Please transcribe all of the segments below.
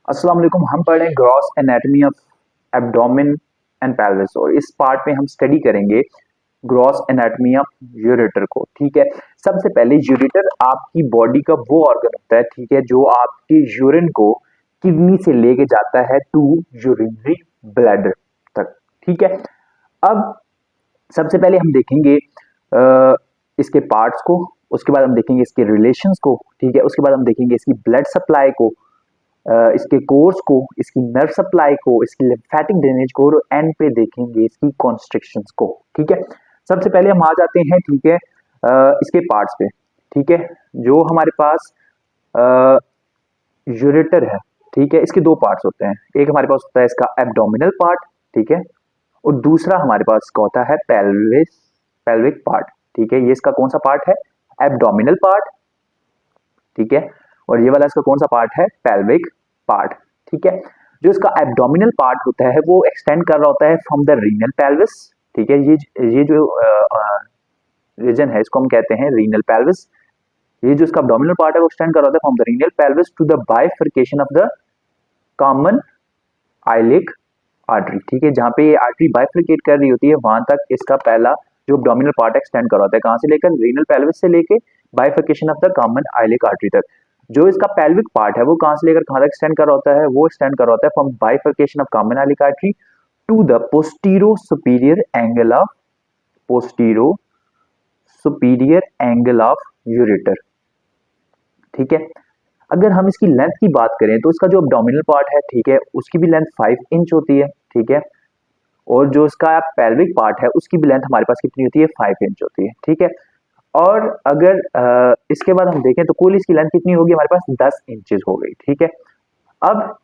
अस्सलाम वालेकुम। हम पढ़ रहे हैं gross anatomy of abdomen and pelvis और इस पार्ट में हम स्टडी करेंगे ग्रॉस एनाटॉमी ऑफ यूरेटर को। ठीक है, सबसे पहले यूरेटर आपकी बॉडी का वो ऑर्गन होता है, ठीक है, जो आपके यूरिन को किडनी से लेके जाता है टू यूरिनरी ब्लैडर तक। ठीक है, अब सबसे पहले हम देखेंगे इसके पार्ट्स को, उसके बाद हम देखेंगे इसके रिलेशंस को। ठीक है, उसके बाद हम देखेंगे इसकी ब्लड सप्लाई को, इसके कोर्स को, इसकी नर्व सप्लाई को, इसकी लिम्फेटिक ड्रेनेज को और एंड पे देखेंगे इसकी कॉन्स्ट्रिक्शंस को। ठीक है, सबसे पहले हम आ जाते हैं, ठीक है, इसके पार्ट्स पे। ठीक है, जो हमारे पास यूरेटर है, ठीक है, इसके दो पार्ट्स होते हैं। एक हमारे पास होता है इसका एब्डोमिनल पार्ट, ठीक है, और दूसरा हमारे पास इसका होता है पेल्विक पार्ट। ठीक है, ये इसका कौन सा पार्ट है? Abdominal part. ठीक है, और ये वाला इसका कौन सा पार्ट है? Pelvic part. ठीक है, जो इसका एब्डोमिनल पार्ट होता है वो एक्सटेंड कर रहा होता है फ्रॉम द रीनल पेल्विस। ठीक है, ये जो रीजन है इसको हम कहते हैं रीनल पेल्विस। ये जो इसका एब्डोमिनल पार्ट है वो एक्सटेंड कर रहा होता है from the renal pelvis to the bifurcation of the common iliac artery. ठीक है, जहां पे ये आर्टरी बाइफर्केट कर रही होती है वहां तक इसका पहला जो एब्डोमिनल पार्ट एक्सटेंड कर रहा होता है। कहां से लेकर? रीनल पेल्विस से लेके bifurcation of the common iliac artery तक। जो इसका पेल्विक पार्ट है वो कहां से लेकर कहां तक एक्सटेंड कर रहा होता है? वो एक्सटेंड कर रहा होता है from bifurcation of common iliac artery to the postero superior angle of ureter. ठीक है, अगर हम इसकी लेंथ की बात करें तो इसका जो एब्डोमिनल पार्ट है, ठीक है, उसकी भी लेंथ 5 इंच होती है। ठीक है, और जो इसका पेल्विक पार्ट है उसकी भी लेंथ हमारे पास कितनी होती है? 5 इंच होती है। ठीक है, और अगर इसके बाद हम देखें तो कुल इसकी लेंथ कितनी होगी? हमारे पास 10 इंचेस हो गई। ठीक है, अब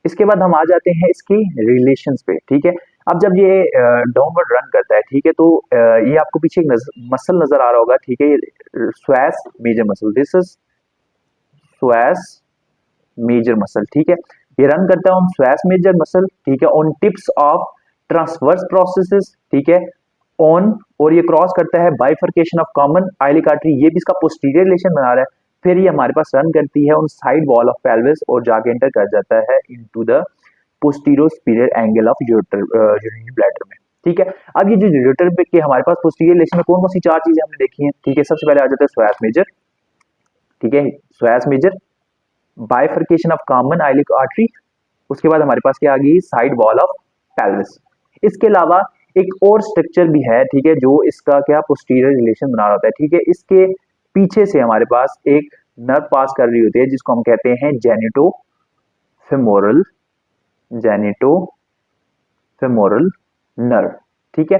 इसके बाद हम आ जाते हैं इसके रिलेशंस पे। ठीक है, अब जब ये डाउनवर्ड रन करता है, ठीक है, तो ये आपको पीछे एक मसल नजर आ रहा होगा। ठीक है, ये psoas major muscle, this is psoas major muscle. ठीक है, ये रन करता है ऑन स्वेस मेजर मसल। ठीक है, on tips of transverse processes. ठीक है, ऑन, और ये क्रॉस करता है bifurcation of common iliac artery, ये भी इसका पोस्टीरियर रिलेशन बना रहा है। फिर ये हमारे पास रन करती है on side wall of pelvis और जाके एंटर कर जाता है into the posterior superior angle of urinary bladder में। ठीक है, अब ये जो यूरेटर पे के हमारे पास पोस्टीरियर रिलेशन में कौन कौन सी चार चीजें हमने देखी हैं? ठीक है, सबसे पहले आ जाता है स्वेस मेजर। ठीक है, psoas major, bifurcation of common iliac artery, उसके बाद हमारे पास क्या आ गई? Side wall of pelvis. इसके अलावा एक और स्ट्रक्चर भी है, ठीक है, जो इसका क्या पोस्टीरियर रिलेशन बना रहा होता है। ठीक है, इसके पीछे से हमारे पास एक नर्व पास कर रही होती है जिसको हम कहते हैं जेनिटो नर्व। ठीक है,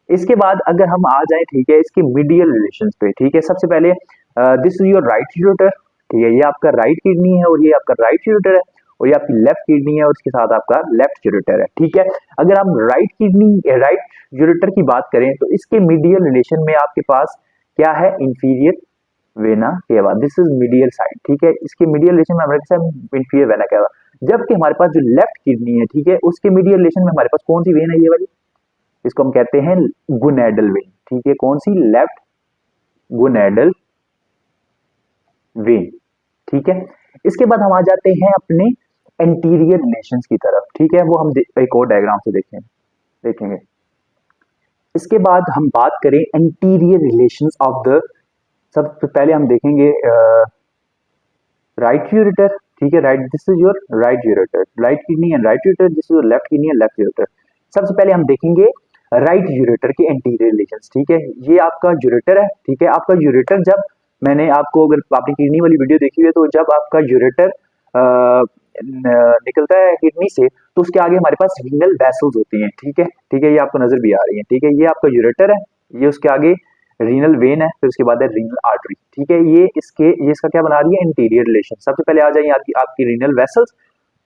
इसके बाद अगर हम आ जाए, ठीक है, इसके मीडियल रिलेशंस पे। ठीक है, सबसे पहले this is your right ureter. ठीक है, ये आपका राइट किडनी है और ये आपका राइट यूरेटर है, और ये आपकी लेफ्ट किडनी है और इसके साथ आपका लेफ्ट यूरेटर है। ठीक है, अगर हम राइट यूरेटर की बात करें तो इसके मीडियल रिलेशन में आपके पास क्या है? Inferior vena cava, this is medial side. ठीक है, इसके मीडियल रिलेशन में हमारे पास इंफीरियर वेना केवा, जबकि हमारे पास जो लेफ्ट किडनी है, ठीक है, उसके मीडियल रिलेशन में हमारे पास कौन सी वेन है? ये वाली, इसको हम कहते हैं गुनेडल वेन। ठीक है, कौन सी? Left गुनेडल when. ठीक है, इसके बाद हम आ जाते हैं अपने एंटीरियर रिलेशंस की तरफ। ठीक है, वो हम एक और डायग्राम से देखेंगे। इसके बाद हम बात करें एंटीरियर रिलेशंस ऑफ द, सबसे पहले हम देखेंगे राइट यूरेटर। ठीक है, right, this is your right ureter, right kidney and right ureter, this is your left kidney and left ureter. सबसे पहले हम देखेंगे राइट यूरेटर के एंटीरियर रिलेशंस। ठीक है, ये आपका यूरेटर है। ठीक है, आपका यूरेटर, जब मैंने आपको, अगर आपने किडनी वाली वीडियो देखी हुई है तो जब आपका यूरेटर निकलता है किडनी से तो उसके आगे हमारे पास रीनल वेसल्स होती हैं। ठीक है, ठीक है, ये आपको नजर भी आ रही है। ठीक है, ये आपका यूरेटर है, ये उसके आगे रीनल वेन है, फिर उसके बाद है रीनल आर्टरी। ठीक है, ये इसका क्या बना रही है? Interior relation. सबसे पहले आ जाइए आपकी रीनल वेसल्स,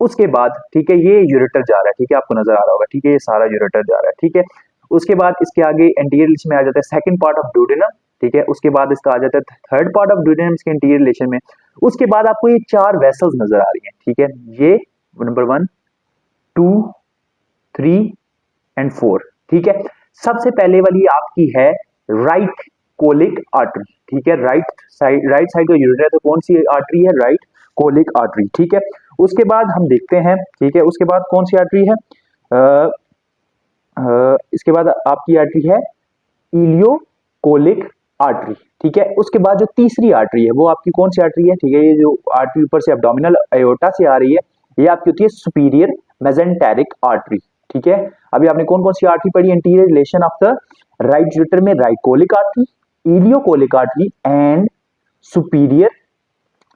उसके बाद, ठीक है, ये यूरेटर जा रहा है। ठीक है, आपको नजर आ रहा होगा। ठीक है, ये सारा यूरेटर जा रहा है। ठीक है, उसके बाद इसके आगे एंटीरियर रिलेशन में आ जाता है सेकंड पार्ट ऑफ ड्यूडेनम। ठीक है, उसके बाद इसका आ जाता है थर्ड पार्ट ऑफ ड्यूडेनम इसके इंटीरियर रिलेशन में। उसके बाद आपको ये चार वेसल्स नजर आ रही हैं। ठीक है, ये नंबर 1, 2, 3 एंड 4। ठीक है, सबसे पहले वाली आपकी है राइट कोलिक आर्टरी। ठीक है, राइट साइड का यूरेटर है तो कौन सी आर्टरी है? Right colic artery. ठीक है, उसके बाद हम देखते हैं, ठीक है, उसके बाद कौन सी आर्टरी है, इसके बाद आपकी आर्टरी है इलियोकोलिक आर्टरी, ठीक है। उसके बाद जो तीसरी आर्टरी है वो आपकी कौन सी आर्टरी है, ठीक है, ये जो आर्टरी ऊपर से एब्डोमिनल एओर्टा से आ रही है, ये आपकी होती है सुपीरियर मेसेंटेरिक आर्टरी, ठीक है। अभी आपने कौन कौन सी आर्टरी पढ़ी, anterior relation of the right ureter में right colic artery, ileocolic artery and superior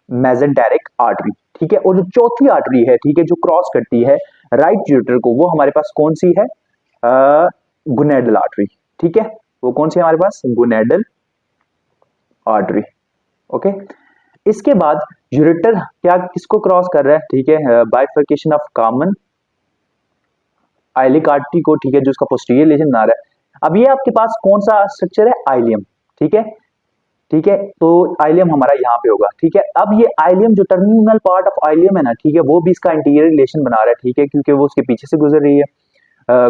mesenteric artery, ठीक है। और जो चौथी आर्टरी है, ठीक है, जो क्रॉस करती है राइट यूरेटर को, वो हमारे पास कौन सी है, गुनेडल आर्टरी, ठीक है। वो कौन सी है हमारे पास, गुनेडल आर्टरी, ओके। इसके बाद यूरेटर क्या किसको क्रॉस कर रहा है, ठीक है, bifurcation of common iliac artery को, ठीक है, जो उसका पोस्टीरियर लेशन बना रहा है। अब ये आपके पास कौन सा स्ट्रक्चर है, आइलियम, ठीक है, ठीक है। तो आइलियम हमारा यहाँ पे होगा, ठीक है। अब ये आइलियम जो टर्मिनल पार्ट ऑफ आइलियम है ना, ठीक है, वो भी इसका इंटीरियर रिलेशन बना रहा है, ठीक है, क्योंकि वो उसके पीछे से गुजर रही है,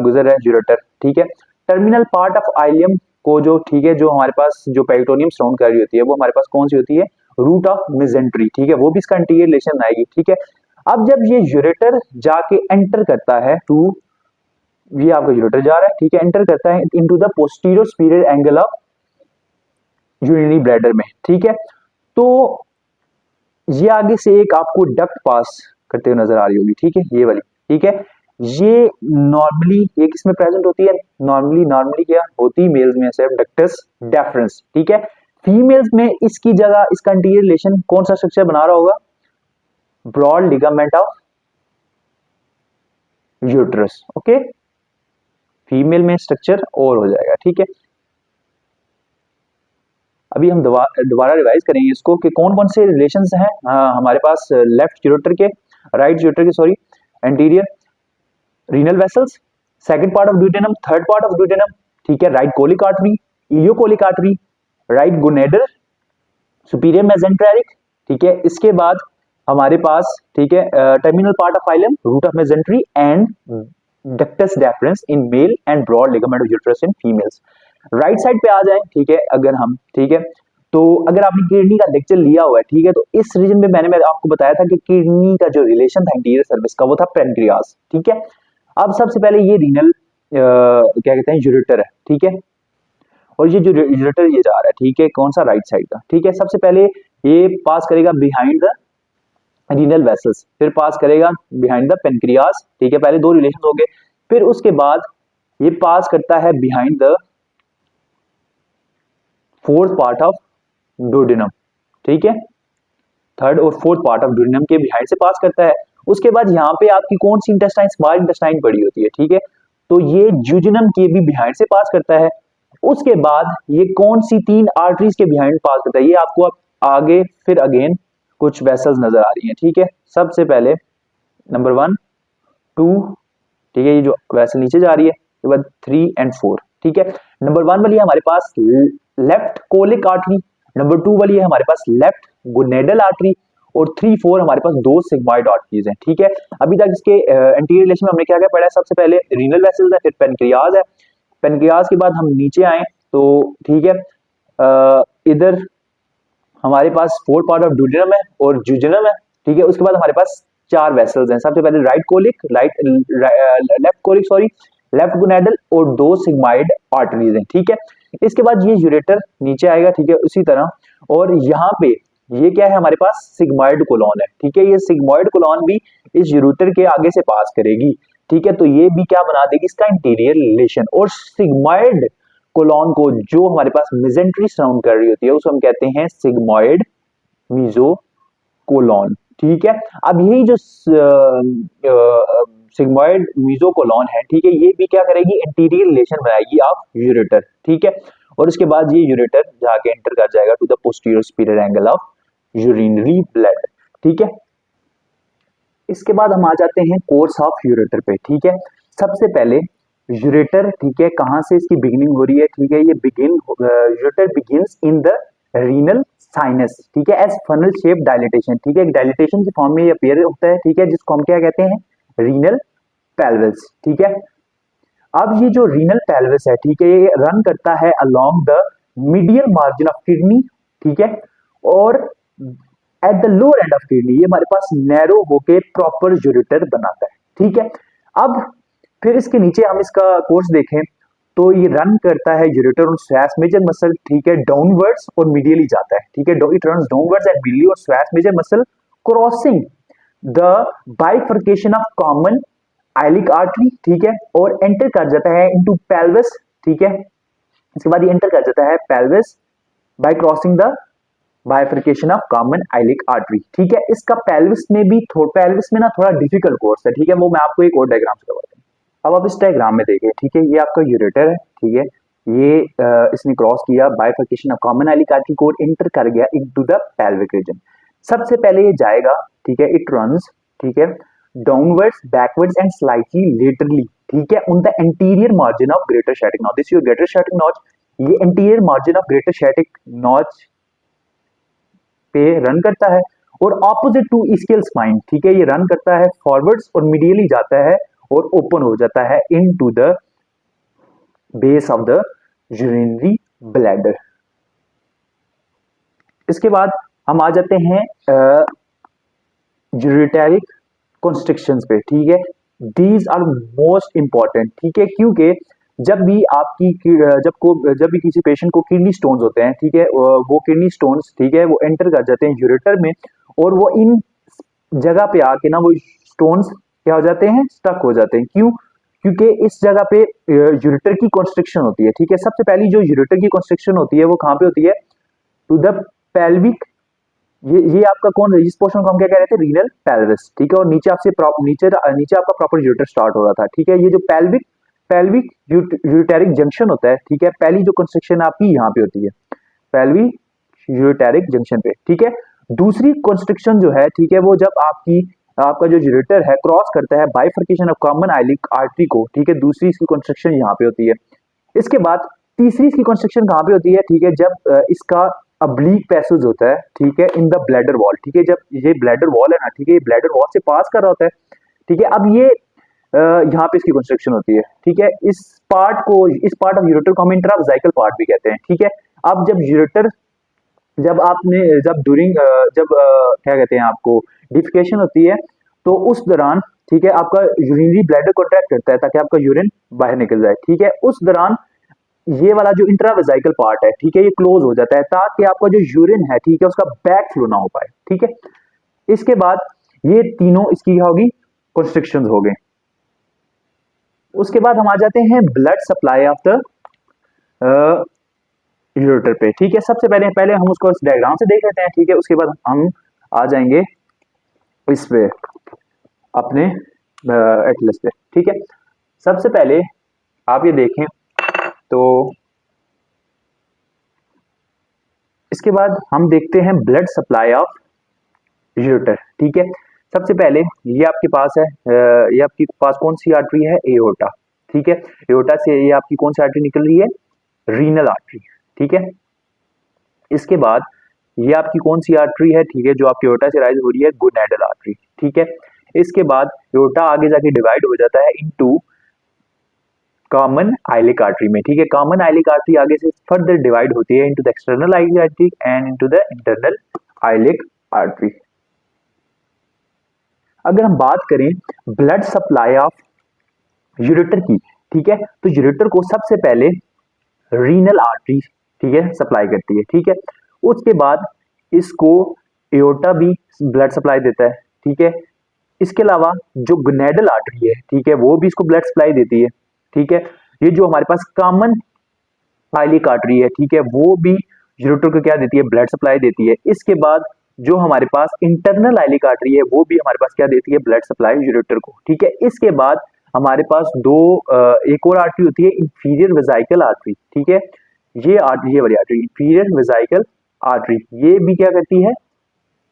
गुजर रहा है यूरेटर, ठीक है। टर्मिनल पार्ट ऑफ आइलियम को जो, ठीक है, जो हमारे पास जो पेरिटोनियम सराउंड कर रही होती है, वो हमारे पास कौन सी होती है, रूट ऑफ मेसेंट्री, ठीक है, वो भी इसका इंटीरियर रिलेशन बनाएगी, ठीक है। अब जब ये यूरेटर जाके एंटर करता है टू, ये आपका यूरेटर जा रहा है, ठीक है, एंटर करता है into the posterior superior angle of urinary bladder में, ठीक है। तो ये आगे से एक आपको डक्ट पास करते हुए नजर आ रही होगी, ठीक है, ये वाली, ठीक है। ये नॉर्मली ये किसमें प्रेजेंट होती है, नॉर्मली क्या होती है, मेल्स में सिर्फ डक्टस डेफरेंस, ठीक है। फीमेल्स में इसकी जगह इसका इंटीरियर रिलेशन कौन सा स्ट्रक्चर बना रहा होगा, broad ligament of uterus, okay. Female में स्ट्रक्चर और हो जाएगा, ठीक है। अभी हम दोबारा रिवाइज करेंगे इसको कि कौन कौन से रिलेशंस हैं हमारे पास लेफ्ट यूरेटर के, राइट यूरेटर के, sorry, anterior renal vessels, second part of duodenum, third part of duodenum, ठीक है, right colic artery, ileocolic artery, right gonadal, superior mesenteric, ठीक है। इसके बाद हमारे पास, ठीक है, terminal part of ileum, root of mesentery and ductus deferens in male and broad ligament of uterus in females. Right side पे आ जाए, ठीक है, अगर हम, ठीक है, तो अगर आपने किडनी का लेक्चर लिया हुआ है, ठीक है, तो इस रीजन में मैंने आपको बताया था कि किडनी का जो रिलेशन था इंटीरियर सर्विस का, वो था पेनक्रियास, ठीक है। अब सबसे पहले ये रीनल क्या कहते हैं, यूरेटर है, ठीक है, और ये जो यूरेटर ये जा रहा है, ठीक है, कौन सा, राइट साइड का, ठीक है। सबसे पहले ये पास करेगा बिहाइंड द रीनल वेसल्स, फिर पास करेगा बिहाइंड द पेनक्रियास, ठीक है, पहले दो रिलेशन हो गए। फिर उसके बाद ये पास करता है behind the fourth part of duodenum, ठीक है, थर्ड और फोर्थ पार्ट ऑफ डुओडेनम के बिहाइंड से पास करता है। उसके बाद यहाँ पे आपकी कौन सी इंटेस्टाइन, स्मॉल इंटेस्टाइन पड़ी होती है, ठीक है, तो ये ज्यूजिनम के भी बिहाइंड से पास करता है। उसके बाद ये कौन सी तीन आर्टरीज के बिहाइंड पास करता है, ये आपको अब आगे फिर अगेन कुछ वेसल्स नजर आ रही हैं, ठीक है। सबसे पहले नंबर 1 2, ठीक है, ये जो वेसल नीचे जा रही है, उसके बाद 3 और 4, ठीक है। नंबर 1 वाली है हमारे पास लेफ्ट कोलिक आर्टरी, नंबर 2 वाली है हमारे पास लेफ्ट गोनेडल आर्टरी, और 3 4 हमारे पास दो सिग्मॉइड आर्टरीज हैं, ठीक है। अभी तक इसके एंटीरियर रिलेशन में हमने क्या क्या पढ़ा है, सबसे पहले रीनल वेसल्स है, फिर पेनक्रियाज है, पेनक्रियाज के बाद हम नीचे आए तो, ठीक है, इधर हमारे पास फोर्थ पार्ट ऑफ ड्यूडेनम है और ज्यूजेनम है, ठीक है। उसके बाद हमारे पास चार वेसल्स हैं, सबसे पहले right colic, left colic, sorry, left gonadal, और दो सिग्मॉइड आर्टरीज हैं, ठीक है। इसके बाद ये यूरेटर नीचे आएगा, ठीक है, उसी तरह, और यहाँ पे ये क्या है हमारे पास, सिग्मॉइड कोलॉन है, ठीक है। ये सिग्मॉइड कोलॉन भी इस यूरेटर के आगे से पास करेगी, ठीक है, तो ये भी क्या बना देगी, इसका इंटीरियर रिलेशन। और सिग्मॉइड कोलॉन को जो हमारे पास मेसेंट्री सराउंड कर रही होती है, उसको हम कहते हैं सिग्मॉइड मीजोकोलॉन, ठीक है। अब यही जो सिग्मॉइड मीजोकोलॉन है, ठीक है, ये भी क्या करेगी, इंटीरियर रिलेशन बनाएगी ऑफ यूरेटर, ठीक है। और उसके बाद ये यूरेटर जाके एंटर कर जाएगा to the posterior superior angle of urinary bladder, ठीक है। इसके बाद हम आ जाते हैं कोर्स ऑफ यूरेटर पे, ठीक है। सबसे पहले यूरेटर, ठीक है, कहां से इसकी बिगिनिंग हो रही है, ठीक है, ये ureter begins in the renal sinus, ठीक है, एज फनल शेप डायलिटेशन, ठीक है, डायलिटेशन की फॉर्म में ये अपीयर होता है, ठीक है, जिसको हम क्या कहते हैं, रीनल पेल्विस, ठीक है। अब ये जो रीनल पेल्विस है, ठीक है, ये रन करता है along the medial margin of kidney, ठीक है, और at the lower end of kidney, ये हमारे पास नैरो होके प्रॉपर यूरेटर बनाता है, ठीक है। अब फिर इसके नीचे हम इसका कोर्स देखें तो ये रन करता है यूरेटर और स्वेस मेजर मसल, ठीक है, डाउनवर्ड्स और मीडियली जाता है, ठीक है, it runs downwards and medially और psoas major muscle crossing the bifurcation of common iliac artery, ठीक है, और एंटर कर जाता है इनटू पेल्विस, ठीक है। इसके बाद ये एंटर कर जाता है pelvis bye crossing the bifurcation of common iliac artery, ठीक है। इसका पेल्विस में भी पेल्विस में ना थोड़ा डिफिकल्ट कोर्स है, ठीक है, वो मैं आपको एक और डायग्राम से करवाता हूँ। अब आप इस डायग्राम में देखिए, ठीक है, ये आपका यूरेटर है, ठीक है, ये इसने क्रॉस किया bifurcation of common iliac artery को, एंटर कर गया इनटू द पेल्विक रीजन। सबसे पहले ये जाएगा, ठीक है, इट रन्स, ठीक है, downwards, backwards and slightly laterally, ठीक है, on the anterior margin of greater sciatic notch. This your greater sciatic notch, ये anterior margin of greater sciatic notch पे रन करता है और ऑपोजिट टू इस्कियल स्पाइन, ठीक है, ये रन करता है फॉरवर्ड्स और मीडियली जाता है और ओपन हो जाता है into the base of the urinary bladder. इसके बाद हम आ जाते हैं यूरिटेरिक कॉन्स्ट्रिक्शंस पे, ठीक है, दीज आर मोस्ट इंपॉर्टेंट, ठीक है, क्योंकि जब भी आपकी जब भी किसी पेशेंट को किडनी स्टोन्स होते हैं, ठीक है, वो किडनी स्टोन्स, ठीक है, वो एंटर कर जाते हैं यूरेटर में और वो इन जगह पे आके ना वो स्टोन्स क्या हो जाते हैं, स्टक हो जाते हैं। क्यों? क्योंकि इस जगह पे यूरेटर की कॉन्स्ट्रिक्शन होती है, ठीक है। सबसे पहली जो यूरेटर की कॉन्स्ट्रिक्शन होती है वो कहाँ पे होती है? टू द पेल्विक, ये आपका कौन है, इस पोर्शन को हम क्या कह रहे थे? रीनल पेल्विस, ठीक है, और नीचे आपसे नीचे आपका प्रॉपर यूरेटर स्टार्ट हो रहा था, ठीक है। ये जो पेल्विक यूरेटेरिक जंक्शन होता है, ठीक है, पहली जो कंस्ट्रक्शन आपकी यहाँ पे होती है पेल्विक यूरेटेरिक जंक्शन पे, ठीक है। दूसरी कंस्ट्रक्शन जो है, ठीक है, वो जब आपका जो यूरेटर है क्रॉस करता है bifurcation of common iliac artery को, ठीक है, दूसरी इसकी कंस्ट्रक्शन यहाँ पे होती है। इसके बाद तीसरी इसकी कंस्ट्रक्शन कहाँ पे होती है, ठीक है, जब इसका अब्लीक पैसेज होता है, ठीक है, इन द ब्लैडर वॉल, ठीक है, जब ये ब्लैडर वॉल है ना, ठीक है, ये ब्लैडर वॉल से पास कर रहा होता है, ठीक है। अब ये यहाँ पे इसकी कंस्ट्रक्शन होती है, ठीक है। इस पार्ट ऑफ यूरेटर को हम इंट्रावेसाइकल पार्ट भी कहते हैं, ठीक है। अब जब क्या कहते हैं, आपको डिफिकेशन होती है तो उस दौरान, ठीक है, आपका यूरिनरी ब्लैडर कॉन्ट्रैक्ट करता है ताकि आपका यूरिन बाहर निकल जाए, ठीक है। उस दौरान ये वाला जो इंट्रावेसाइकल पार्ट है, ठीक है, ये क्लोज हो जाता है ताकि आपका जो यूरिन है, ठीक है, उसका बैक फ्लो ना हो पाए, ठीक है। इसके बाद ये तीनों इसकी क्या होगी, कंस्ट्रक्शंस हो गए। उसके बाद हम आ जाते हैं blood supply of the ureter पे, ठीक है। सबसे पहले हम उसको इस डायग्राम से देख लेते हैं, ठीक है। उसके बाद हम आ जाएंगे इस पे अपने एटलस पे, ठीक है। सबसे पहले आप ये देखें तो इसके बाद हम देखते हैं ब्लड सप्लाई ऑफ यूरेटर, ठीक है। सबसे पहले ये आपके पास है, ये आपके पास कौन सी आर्टरी है? एओर्टा, ठीक है। एओर्टा से ये आपकी कौन सी आर्टरी निकल रही है? रीनल आर्टरी, ठीक है। इसके बाद ये आपकी कौन सी आर्टरी है, ठीक है, जो आपकी एओर्टा से राइज हो रही है? गोनेडल आर्टरी, ठीक है। इसके बाद एओर्टा आगे जाके डिवाइड हो जाता है इनटू कॉमन आइलिक आर्टरी में, ठीक है। कॉमन आइलिक आर्टरी आगे से फर्दर डिवाइड होती है into the external iliac artery and into the internal iliac artery. अगर हम बात करें ब्लड सप्लाई ऑफ यूरेटर की, ठीक है, तो यूरेटर को सबसे पहले रीनल आर्टरी, ठीक है, सप्लाई करती है, ठीक है। उसके बाद इसको एओर्टा भी ब्लड सप्लाई देता है, ठीक है। इसके अलावा जो गोनेडल आर्टरी है, ठीक है, वो भी इसको ब्लड सप्लाई देती है, ठीक है। ये जो हमारे पास कॉमन आइलिक आर्टरी है, ठीक है, वो भी यूरेटर को क्या देती है? ब्लड सप्लाई देती है। इसके बाद जो हमारे पास इंटरनल आइलिक आर्टरी है वो भी हमारे पास क्या देती है? ब्लड सप्लाई यूरेटर को, ठीक है। इसके बाद हमारे पास एक और आर्टरी होती है इंफीरियर वेसाइकल आर्टरी, ठीक है। ये वाली आर्टरी इंफीरियर वेसाइकल आर्टरी, ये भी क्या करती है?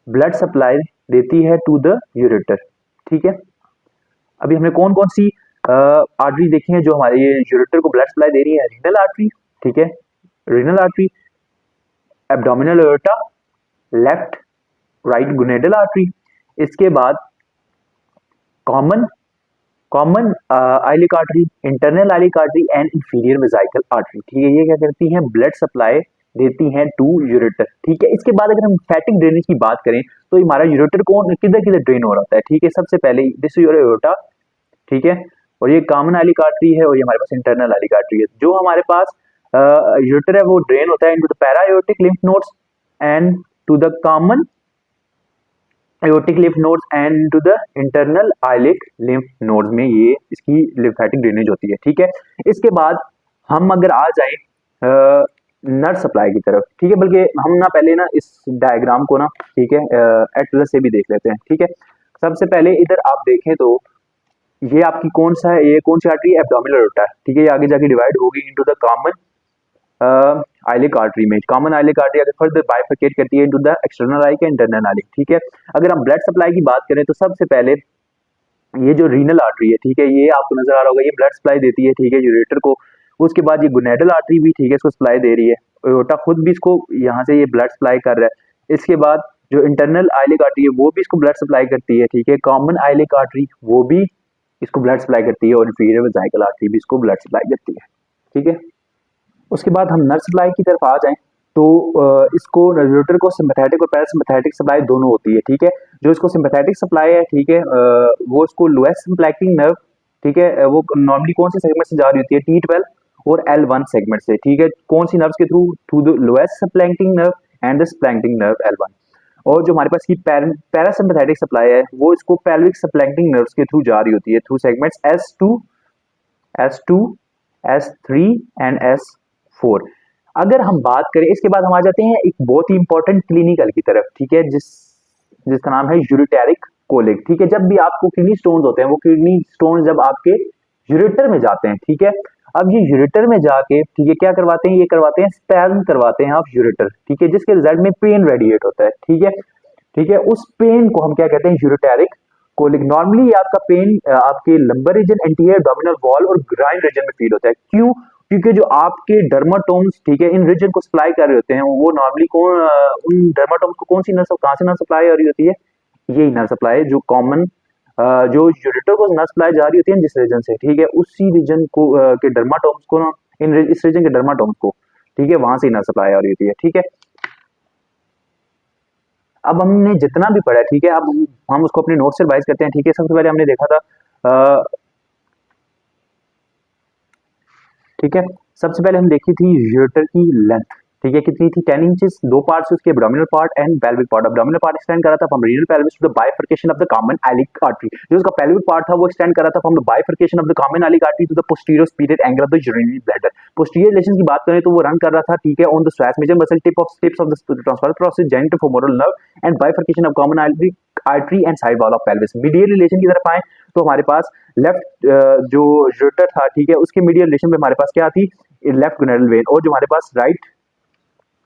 ब्लड सप्लाई देती है टू द यूरेटर, ठीक है। अभी हमने कौन कौन सी आर्टरी देखी है जो हमारे यूरेटर को ब्लड सप्लाई दे रही है? रीनल आर्टरी, ठीक है, renal artery, abdominal aorta, left right gonadal artery. इसके बाद common iliac artery, internal iliac artery and inferior vesicle artery, ठीक है। ये क्या करती हैं? ब्लड सप्लाई देती हैं टू यूरेटर। ठीक है, इसके बाद अगर हम लिम्फेटिक ड्रेनेज की बात करें तो हमारा यूरेटर कौन किधर किधर ड्रेन हो रहा होता है। ठीक है, सबसे पहले दिस इज योर एओर्टा, ठीक है, और ये कॉमन आइलिक आर्टरी है और ये हमारे पास इंटरनल आइलिक आर्टरी है। जो हमारे पास यूरेटर है वो ड्रेन होता है into the para aortic lymph nodes and to the common aortic lymph nodes and to the internal iliac lymph nodes में ये इसकी लिम्फेटिक ड्रेनेज होती है। ठीक है, इसके बाद हम अगर आ जाए नर्व सप्लाई की तरफ, ठीक है, बल्कि हम ना पहले ना इस डायग्राम को ना, ठीक है, एटलस से भी देख लेते हैं। ठीक है, सबसे पहले इधर आप देखें तो ये आपकी कौन सा है, ये कौन सी आर्टरी, एब्डोमिनल एओर्टा है। ठीक है, ये आगे जाके डिवाइड होगी into the common iliac artery में। कॉमन आइलिक आर्टरी अगर फर्दर बाइफरकेट करती है into the external iliac and internal iliac. ठीक है, अगर हम ब्लड सप्लाई की बात करें तो सबसे पहले ये जो रीनल आर्टरी है, ठीक है, ये आपको नजर आ रहा होगा, ये ब्लड सप्लाई देती है, ठीक है, यूरेटर को। उसके बाद ये गोनेडल आर्टरी भी, ठीक है, इसको सप्लाई दे रही है, एओर्टा खुद भी इसको यहाँ से ये ब्लड सप्लाई कर रहा है। इसके बाद जो इंटरनल आइलिक आर्टरी है वो भी इसको ब्लड सप्लाई करती है। ठीक है, कॉमन आइलिक आर्टरी वो भी इसको ब्लड सप्लाई करती है और इंफीरियर वेजाइकल आर्टरी भी इसको ब्लड सप्लाई करती है। ठीक है, उसके बाद हम नर्व सप्लाई की तरफ आ जाएं तो इसको यूरेटर को सिंपैथेटिक और पैरासिम्पैथेटिक सप्लाई दोनों होती है। ठीक है, जो इसको सिंपैथेटिक सप्लाई है, ठीक है, वो इसको लोएस्ट सिम्प्लैक्टिंग नर्व, ठीक है, वो नॉर्मली कौन से सेगमेंट से जा रही होती है, T12 और L1 सेगमेंट से। ठीक है, कौन सी नर्व्स के through, through the lowest splanchnic nerve and the splanchnic nerve L1। और जो हमारे पास की पैरासिम्पैथेटिक सप्लाई है वो इसको पेल्विक सिम्प्लैक्टिंग नर्व्स के थ्रू जा रही होती है, through segments S2, S3 and S4। अगर हम बात करें, इसके बाद हम आ जाते हैं एक बहुत ही इंपॉर्टेंट क्लिनिकल की तरफ। ठीक है, जिसका नाम है यूरिटेरिक कोलिक। ठीक है, जब भी आपको किडनी स्टोन्स होते हैं, वो किडनी स्टोन्स जब आपके यूरेटर में जाते हैं, ठीक है, अब ये यूरेटर में जाके, ठीक है, क्या करवाते हैं, ये करवाते हैं स्पैज्म करवाते हैं आप यूरेटर। ठीक है, जिसके रिजल्ट में पेन रेडिएट होता है। ठीक है, ठीक है, उस पेन को हम क्या कहते हैं, यूरिटेरिक कोलिक। नॉर्मली आपका पेन आपके lumbar region, anterior abdominal wall और ग्राइन रीजन में फील होता है। क्यों? क्योंकि जो आपके डर्माटोम्स, ठीक है, इन रीजन को सप्लाई कर रहे होते हैं, वो नॉर्मली कौन, उन डर्माटोम्स को कौन सी नर्व, कहां से नर्व सप्लाई हो रही होती है, यही नर्व सप्लाई जो कॉमन जो यूरेटर को नर्व सप्लाई जा रही होती है जिस रीजन से, ठीक है, उसी रीजन को के डर्माटोम्स को ना, इस रीजन के डर्माटोम्स को, ठीक है, वहां से नर्व सप्लाई आ रही होती है। ठीक है, अब हमने जितना भी पढ़ा है, ठीक है, अब हम उसको अपने नोट से रिवाइज करते हैं। ठीक है, सबसे पहले हमने देखा था ठीक है, सबसे पहले हम देखी थी यूरेटर की लेंथ। ठीक है, कितनी थी, 10 इंचेस, दो पार्ट्स उसके, abdominal part and pelvic part. Abdominal part extend कर रहा था from renal pelvis to the bifurcation of the common iliac artery. जो उसका पेल्विक पार्ट था वो एक्सटेंड कर रहा था from the bifurcation of the common iliac artery to the posterior superior angle of the urinary bladder. Posterior relation की बात करें तो वो रन कर रहा था, ठीक है, ऑन द स्ट्रैस major muscle tips of the transverse process genitofemoral nerve and bifurcation of common iliac artery and side wall of pelvis. Medial relation की तरफ आए तो हमारे पास लेफ्ट जो यूरेटर था, ठीक है, उसके मीडियल रिलेशन में हमारे पास क्या थी, लेफ्ट गोनेडल वेन। और जो हमारे पास राइट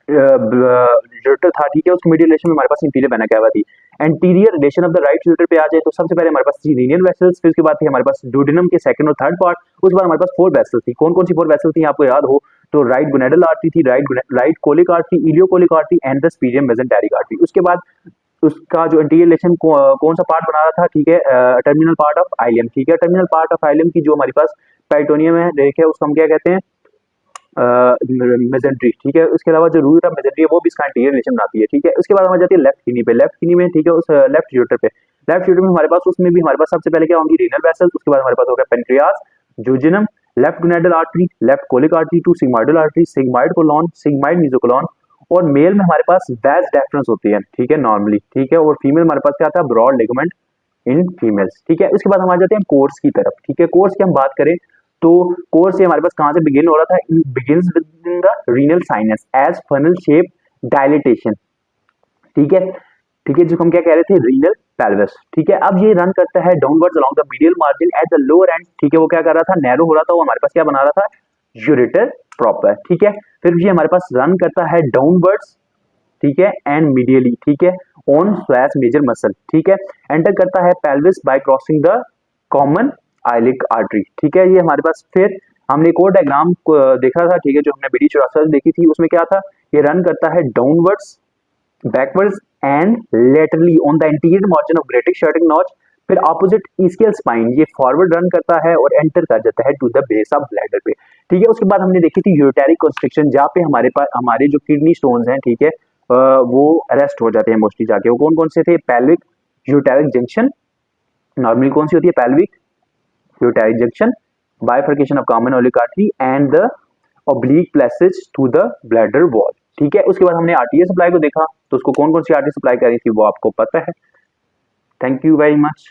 यूरेटर था, ठीक है, उसके मीडियल रिलेशन में हमारे पास इंफीरियर वेना कैवा थी। Anterior relation of the right ureter पे आ जाए तो सबसे पहले हमारे पास थी रीनियल वेसल्स, फिर उसके बाद थी हमारे पास ड्यूडेनम के सेकंड और थर्ड पार्ट, उसके बाद हमारे पास 4 वेसल्स थी। कौन कौन सी 4 वेसल्स थी आपको याद हो तो राइट गोनेडल आर्टरी थी, right colic artery, ileocolic artery and the superior mesenteric artery. उसके बाद उसका जो एंटीरियर रिलेशन कौन सा पार्ट बना रहा था, ठीक है, टर्मिनल पार्ट ऑफ आइलियम। ठीक है, टर्मिनल पार्ट ऑफ आइलियम की जो हमारे पास पेरिटोनियम है, देखिए उसको हम क्या कहते हैं, मेसेंट्री। ठीक है, उसके अलावा जो रूट ऑफ मेसेंट्री है वो भी इसका एंटीरियर रिलेशन बनाती है। ठीक है, उसके बाद हमारी जाती है लेफ्ट किडनी पे, लेफ्ट किडनी में, ठीक है, उस लेफ्ट यूरेटर पे, लेफ्ट यूरेटर में हमारे पास, उसमें भी हमारे पास सबसे पहले क्या होंगी, रीनल वेसल्स, उसके बाद हमारे पास होगा pancreas, jejunum, left gonadal artery, left colic artery, two sigmoidal artery, sigmoid colon, sigmoid mesocolon. और मेल में हमारे पास वैज डेफरेंस होती है, ठीक है, नॉर्मली। ठीक है, और फीमेल हमारे पास क्या आता है, ब्रॉड लिगामेंट इन फीमेल्स। ठीक है, उसके बाद हम आ जाते हैं कोर्स की तरफ। ठीक है, कोर्स की हम बात करें तो कोर्स से हमारे पास कहां से बिगिन हो रहा था, begins with the renal sinus as funnel shape dilatation. ठीक है, ठीक है, जो हम क्या कह रहे थे, रीनल पेल्विस। ठीक है, अब ये रन करता है downwards along the medial margin at the lower and. ठीक है, वो क्या कर रहा था, नैरो हो रहा था, वो हमारे पास क्या बना रहा था, यूरेटर प्रॉपर। ठीक है, फिर ये हमारे पास रन करता है डाउनवर्ड्स, ठीक है, एंड मीडियली, ठीक है, ऑन स्ट्रैस मेजर मसल। ठीक है, एंटर करता है pelvis bye crossing the common iliac artery. ठीक है, ये हमारे पास, फिर हमने एक और डायग्राम देखा था, ठीक है, जो हमने बीडी 84 देखी थी, उसमें क्या था, ये रन करता है downwards, backwards and laterally on the anterior margin of greater sciatic notch. फिर ऑपोजिट इसकियल स्पाइन ये फॉरवर्ड रन करता है और एंटर कर जाता है to the base of bladder पे। ठीक है। उसके बाद हमने देखी थी यूरेटेरिक कंस्ट्रिक्शन, जहाँ पे हमारे पास हमारे जो किडनी स्टोन्स हैं, ठीक है, वो अरेस्ट हो जाते हैं मोस्टली जाके। वो कौन कौन से थे? पेल्विक यूरेटेरिक जंक्शन, नॉर्मली कौन सी होती है? Pelvic ureteric junction, bifurcation of common iliac artery and the oblique passage to the bladder wall. ठीक है। उसके बाद हमने आर्टीरियल सप्लाई को देखा, तो उसको कौन कौन सी आर्टरी सप्लाई करी थी वो आपको पता है। Thank you very much.